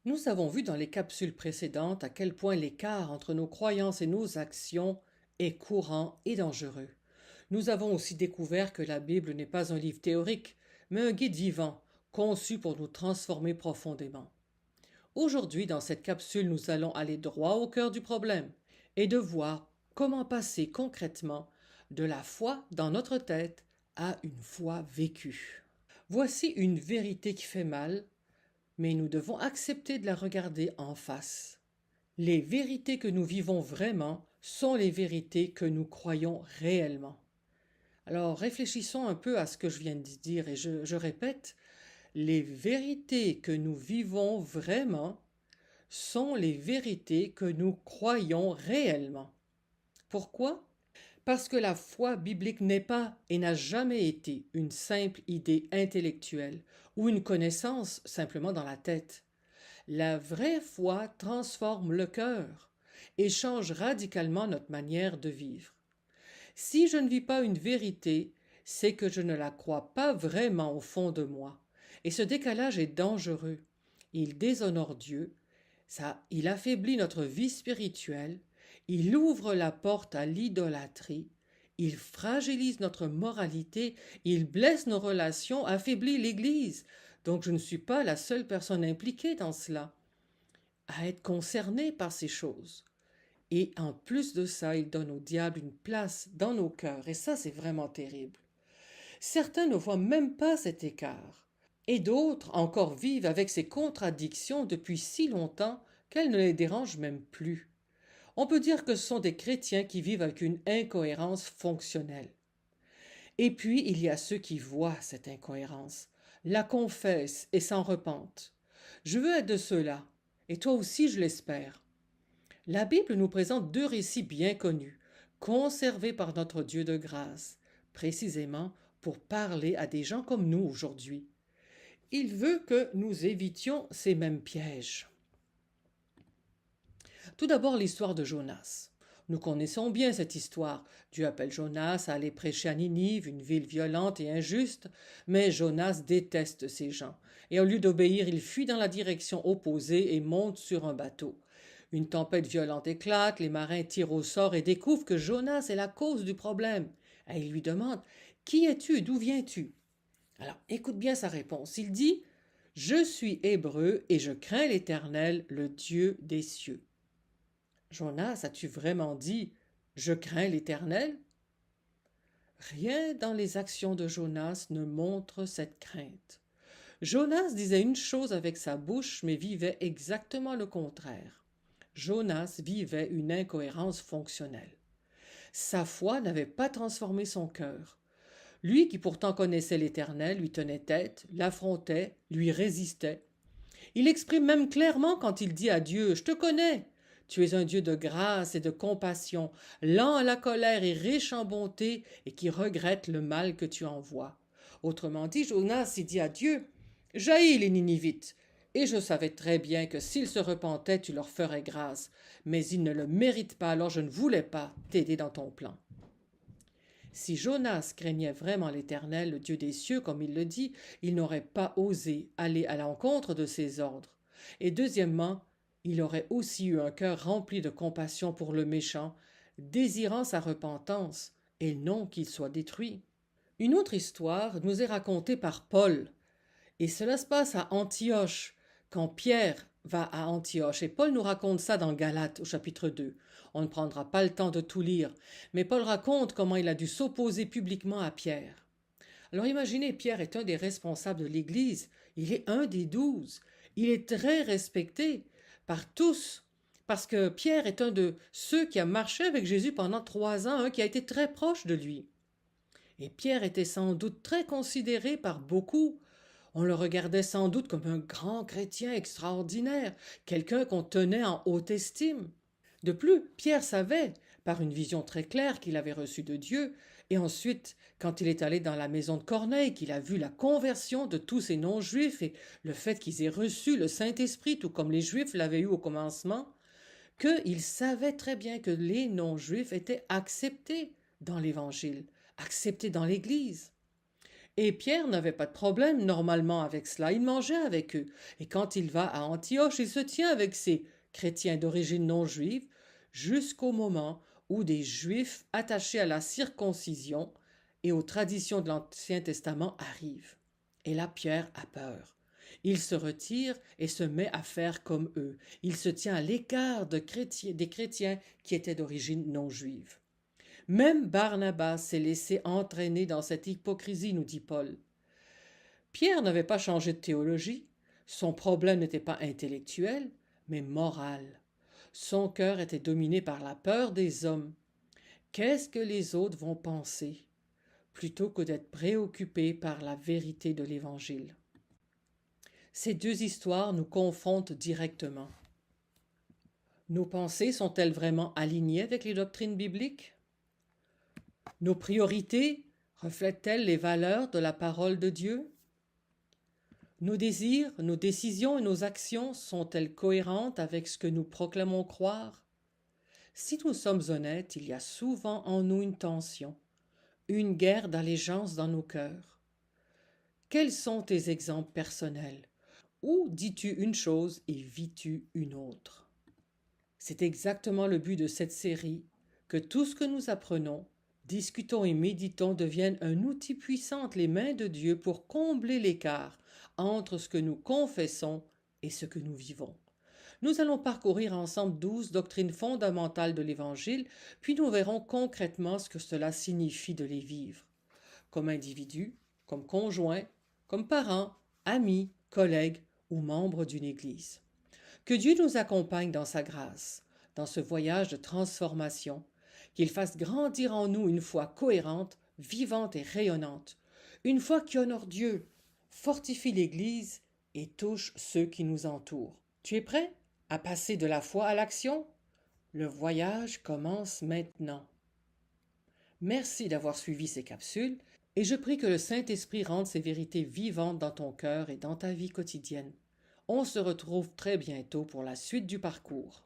Nous avons vu dans les capsules précédentes à quel point l'écart entre nos croyances et nos actions est courant et dangereux. Nous avons aussi découvert que la Bible n'est pas un livre théorique, mais un guide vivant, conçu pour nous transformer profondément. Aujourd'hui, dans cette capsule, nous allons aller droit au cœur du problème et de voir comment passer concrètement de la foi dans notre tête à une foi vécue. Voici une vérité qui fait mal, mais nous devons accepter de la regarder en face. Les vérités que nous vivons vraiment sont les vérités que nous croyons réellement. Alors réfléchissons un peu à ce que je viens de dire et je répète, les vérités que nous vivons vraiment sont les vérités que nous croyons réellement. Pourquoi? Parce que la foi biblique n'est pas et n'a jamais été une simple idée intellectuelle ou une connaissance simplement dans la tête. La vraie foi transforme le cœur et change radicalement notre manière de vivre. Si je ne vis pas une vérité, c'est que je ne la crois pas vraiment au fond de moi. Et ce décalage est dangereux. Il déshonore Dieu, il affaiblit notre vie spirituelle, il ouvre la porte à l'idolâtrie, il fragilise notre moralité, il blesse nos relations, affaiblit l'Église. Donc je ne suis pas la seule personne impliquée dans cela, à être concernée par ces choses. Et en plus de ça, il donne au diable une place dans nos cœurs. Et ça, c'est vraiment terrible. Certains ne voient même pas cet écart. Et d'autres encore vivent avec ces contradictions depuis si longtemps qu'elles ne les dérangent même plus. On peut dire que ce sont des chrétiens qui vivent avec une incohérence fonctionnelle. Et puis, il y a ceux qui voient cette incohérence, la confessent et s'en repentent. Je veux être de ceux-là, et toi aussi, je l'espère. La Bible nous présente deux récits bien connus, conservés par notre Dieu de grâce, précisément pour parler à des gens comme nous aujourd'hui. Il veut que nous évitions ces mêmes pièges. Tout d'abord l'histoire de Jonas. Nous connaissons bien cette histoire. Dieu appelle Jonas à aller prêcher à Ninive, une ville violente et injuste, mais Jonas déteste ces gens, et au lieu d'obéir, il fuit dans la direction opposée et monte sur un bateau. Une tempête violente éclate, les marins tirent au sort et découvrent que Jonas est la cause du problème. Et ils lui demandent: Qui es-tu? D'où viens-tu? Alors écoute bien sa réponse. Il dit: Je suis hébreu et je crains l'Éternel, le Dieu des cieux. Jonas, as-tu vraiment dit: Je crains l'Éternel? Rien dans les actions de Jonas ne montre cette crainte. Jonas disait une chose avec sa bouche, mais vivait exactement le contraire. Jonas vivait une incohérence fonctionnelle. Sa foi n'avait pas transformé son cœur. Lui qui pourtant connaissait l'Éternel lui tenait tête, l'affrontait, lui résistait. Il exprime même clairement quand il dit à Dieu: Je te connais. Tu es un Dieu de grâce et de compassion, lent à la colère et riche en bonté, et qui regrette le mal que tu envoies. Autrement dit, Jonas y dit à Dieu: J'haïs les Ninivites, et je savais très bien que s'ils se repentaient, tu leur ferais grâce, mais ils ne le méritent pas, alors je ne voulais pas t'aider dans ton plan. Si Jonas craignait vraiment l'Éternel, le Dieu des cieux, comme il le dit, il n'aurait pas osé aller à l'encontre de ses ordres. Et deuxièmement, il aurait aussi eu un cœur rempli de compassion pour le méchant, désirant sa repentance, et non qu'il soit détruit. Une autre histoire nous est racontée par Paul, et cela se passe à Antioche, quand Pierre va à Antioche. Et Paul nous raconte ça dans Galates au chapitre 2. On ne prendra pas le temps de tout lire, mais Paul raconte comment il a dû s'opposer publiquement à Pierre. Alors imaginez, Pierre est un des responsables de l'Église, il est un des 12, il est très respecté par tous, parce que Pierre est un de ceux qui a marché avec Jésus pendant 3 ans, qui a été très proche de lui. Et Pierre était sans doute très considéré par beaucoup. On le regardait sans doute comme un grand chrétien extraordinaire, quelqu'un qu'on tenait en haute estime. De plus, Pierre savait, par une vision très claire qu'il avait reçue de Dieu, et ensuite, quand il est allé dans la maison de Corneille, qu'il a vu la conversion de tous ces non-juifs et le fait qu'ils aient reçu le Saint-Esprit, tout comme les Juifs l'avaient eu au commencement, qu'il savait très bien que les non-juifs étaient acceptés dans l'Évangile, acceptés dans l'Église. Et Pierre n'avait pas de problème normalement avec cela, il mangeait avec eux, et quand il va à Antioche, il se tient avec ces chrétiens d'origine non juive, jusqu'au moment où des juifs attachés à la circoncision et aux traditions de l'Ancien Testament arrivent. Et là, Pierre a peur. Il se retire et se met à faire comme eux. Il se tient à l'écart des chrétiens qui étaient d'origine non juive. Même Barnabas s'est laissé entraîner dans cette hypocrisie, nous dit Paul. Pierre n'avait pas changé de théologie. Son problème n'était pas intellectuel, mais moral. Son cœur était dominé par la peur des hommes. Qu'est-ce que les autres vont penser, plutôt que d'être préoccupé par la vérité de l'Évangile. Ces deux histoires nous confrontent directement. Nos pensées sont-elles vraiment alignées avec les doctrines bibliques? Nos priorités reflètent-elles les valeurs de la parole de Dieu? Nos désirs, nos décisions et nos actions sont-elles cohérentes avec ce que nous proclamons croire? Si nous sommes honnêtes, il y a souvent en nous une tension, une guerre d'allégeance dans nos cœurs. Quels sont tes exemples personnels? Où dis-tu une chose et vis-tu une autre? C'est exactement le but de cette série, que tout ce que nous apprenons, discutons et méditons devienne un outil puissant entre les mains de Dieu pour combler l'écart entre ce que nous confessons et ce que nous vivons. Nous allons parcourir ensemble 12 doctrines fondamentales de l'Évangile, puis nous verrons concrètement ce que cela signifie de les vivre, comme individus, comme conjoints, comme parents, amis, collègues ou membres d'une Église. Que Dieu nous accompagne dans sa grâce, dans ce voyage de transformation, qu'il fasse grandir en nous une foi cohérente, vivante et rayonnante, une foi qui honore Dieu, fortifie l'Église et touche ceux qui nous entourent. Tu es prêt à passer de la foi à l'action? Le voyage commence maintenant. Merci d'avoir suivi ces capsules et je prie que le Saint-Esprit rende ces vérités vivantes dans ton cœur et dans ta vie quotidienne. On se retrouve très bientôt pour la suite du parcours.